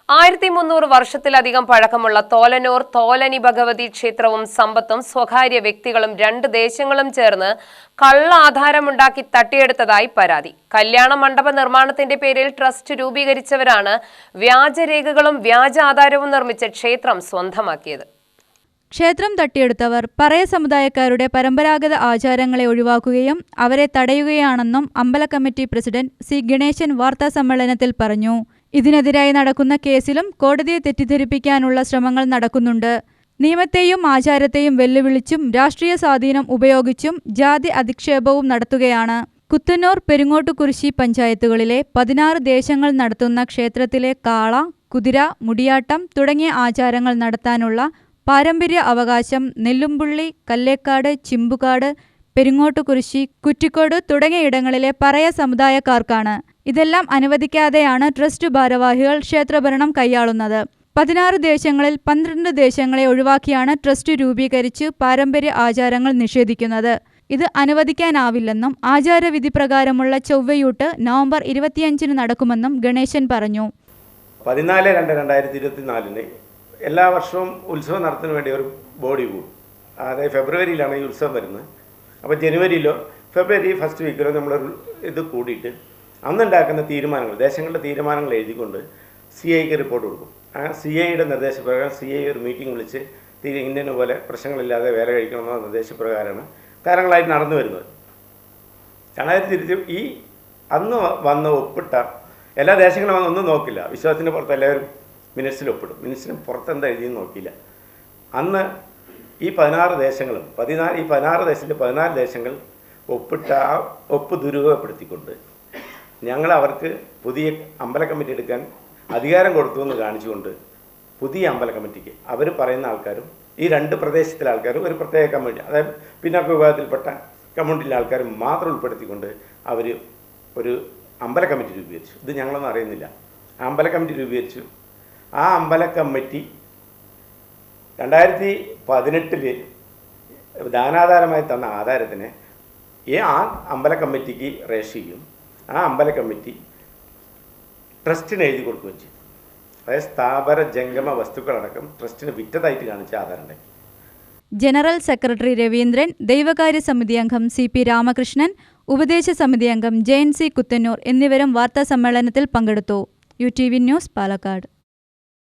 1300 വർഷത്തിലധികം പഴക്കമുള്ള തോലനൂർ തോലനി ഭഗവതി ക്ഷേത്രവും സമ്പത്തും സ്വകാര്യ വ്യക്തികളും രണ്ട് ദേശങ്ങളും ചേർന്ന് കള്ള ആധാരമുണ്ടാക്കി തട്ടിയെടുത്തതായി പരാതി. കല്യാണ മണ്ഡപ നിർമ്മാണത്തിന്റെ പേരിൽ ട്രസ്റ്റ് രൂപീകരിച്ചവരാണ് വ്യാജരേഖകളും വ്യാജ ആധാരവും നിർമ്മിച്ച് ക്ഷേത്രം സ്വന്തമാക്കിയത്. ക്ഷേത്രം തട്ടിയെടുത്തവർ പറയ സമുദായക്കാരുടെ പരമ്പരാഗത ആചാരങ്ങളെ ഒഴിവാക്കുകയും അവരെ തടയുകയാണെന്നും അമ്പല കമ്മിറ്റി പ്രസിഡന്റ് സി ഗണേശൻ വാർത്താസമ്മേളനത്തിൽ പറഞ്ഞു. ഇതിനെതിരായി നടക്കുന്ന കേസിലും കോടതിയെ തെറ്റിദ്ധരിപ്പിക്കാനുള്ള ശ്രമങ്ങൾ നടക്കുന്നുണ്ട്. നിയമത്തെയും ആചാരത്തെയും വെല്ലുവിളിച്ചും രാഷ്ട്രീയ സ്വാധീനം ഉപയോഗിച്ചും ജാതി അധിക്ഷേപവും നടത്തുകയാണ്. കുത്തന്നൂർ, പെരിങ്ങോട്ടുകുരിശി പഞ്ചായത്തുകളിലെ 16 ദേശങ്ങൾ നടത്തുന്ന ക്ഷേത്രത്തിലെ കാള, കുതിര, മുടിയാട്ടം തുടങ്ങിയ ആചാരങ്ങൾ നടത്താനുള്ള പാരമ്പര്യ അവകാശം നെല്ലുംപുള്ളി, കല്ലേക്കാട്, ചിമ്പുകാട്, പെരിങ്ങോട്ടുകുരിശി, കുറ്റിക്കോട് തുടങ്ങിയ ഇടങ്ങളിലെ പറയ സമുദായക്കാർക്കാണ്. ഇതെല്ലാം അനുവദിക്കാതെയാണ് ട്രസ്റ്റ് ഭാരവാഹികൾ ക്ഷേത്രഭരണം കൈയാളുന്നത്. 16 ദേശങ്ങളിൽ 12 ദേശങ്ങളെ ഒഴിവാക്കിയാണ് ട്രസ്റ്റ് രൂപീകരിച്ച് പാരമ്പര്യ ആചാരങ്ങൾ നിഷേധിക്കുന്നത്. ഇത് അനുവദിക്കാനാവില്ലെന്നും ആചാരവിധി പ്രകാരമുള്ള ചൊവ്വയൂട്ട് നവംബർ 25-ന് നടക്കുമെന്നും ഗണേശൻ പറഞ്ഞു. 14/2/2024 എല്ലാ വർഷവും ഉത്സവം നടത്തുന്നതിന് വേണ്ടി ഒരു ബോഡി കൂടും. അതായത് ഫെബ്രുവരിയിലാണ് ഈ ഉത്സവം വരുന്നത്. അപ്പോൾ ജനുവരിയിലോ ഫെബ്രുവരി ഫസ്റ്റ് വീക്കിലോ നമ്മളൊരു ഇത് കൂടിയിട്ട് അന്നുണ്ടാക്കുന്ന തീരുമാനങ്ങൾ, ദേശങ്ങളുടെ തീരുമാനങ്ങൾ എഴുതിക്കൊണ്ട് CIക്ക് റിപ്പോർട്ട് കൊടുക്കും. ആ CIയുടെ നിർദ്ദേശപ്രകാരം CI ഒരു മീറ്റിംഗ് വിളിച്ച് ഇന്ത്യനെ പോലെ പ്രശ്നങ്ങളില്ലാതെ വേല കഴിക്കണമെന്ന നിർദ്ദേശപ്രകാരമാണ് കാര്യങ്ങളായിട്ട് നടന്നു വരുന്നത്. 2020 ഈ അന്ന് വന്ന് ഒപ്പിട്ട എല്ലാ ദേശങ്ങളും ഒന്നും നോക്കില്ല. വിശ്വാസത്തിന് പുറത്ത് എല്ലാവരും മിനിറ്റ്സിൽ ഒപ്പിടും. മിനിറ്റ്സിന് പുറത്ത് എന്താ എഴുതിയെന്ന് നോക്കിയില്ല. അന്ന് ഈ 16 ദേശങ്ങളും ഈ 16 ദേശത്തിൽ 14 ദേശങ്ങൾ ഒപ്പിട്ട ആ ഒപ്പ് ദുരുപയോഗപ്പെടുത്തിക്കൊണ്ട് ഞങ്ങൾ അവർക്ക് പുതിയ അമ്പല കമ്മിറ്റി എടുക്കാൻ അധികാരം കൊടുത്തു എന്ന് കാണിച്ചുകൊണ്ട് പുതിയ അമ്പല കമ്മിറ്റിക്ക് അവർ പറയുന്ന ആൾക്കാരും ഈ 2 പ്രദേശത്തിലെ ആൾക്കാരും ഒരു പ്രത്യേക കമ്മിറ്റി, അതായത് പിന്നാക്ക വിഭാഗത്തിൽപ്പെട്ട കമ്മ്യൂണിറ്റിയിലെ ആൾക്കാരും മാത്രം ഉൾപ്പെടുത്തിക്കൊണ്ട് അവർ ഒരു അമ്പല കമ്മിറ്റി രൂപീകരിച്ചു. ഇത് ഞങ്ങളൊന്നും അറിയുന്നില്ല. ആ അമ്പല കമ്മിറ്റി രൂപീകരിച്ചു. ആ അമ്പല കമ്മിറ്റി 2018 ദാനാധാരമായി തന്ന ആധാരത്തിന് ആ അമ്പല കമ്മിറ്റിക്ക് രജിസ്റ്റർ ചെയ്യും. ആ അമ്പല കമ്മിറ്റി ട്രസ്റ്റിന് എഴുതി കൊടുക്കുകയും ചെയ്യും. അതായത് സ്ഥാപന ജംഗമ വസ്തുക്കളടക്കം ട്രസ്റ്റിന് വിറ്റതായിട്ട് കാണിച്ച ആധാരം ഉണ്ടാക്കി. ജനറൽ സെക്രട്ടറി രവീന്ദ്രൻ, ദൈവകാര്യ സമിതി അംഗം CP രാമകൃഷ്ണൻ, ഉപദേശ സമിതി അംഗം JNC കുത്തന്നൂർ എന്നിവരും വാർത്താസമ്മേളനത്തിൽ പങ്കെടുത്തു. UTV news, Palakkad.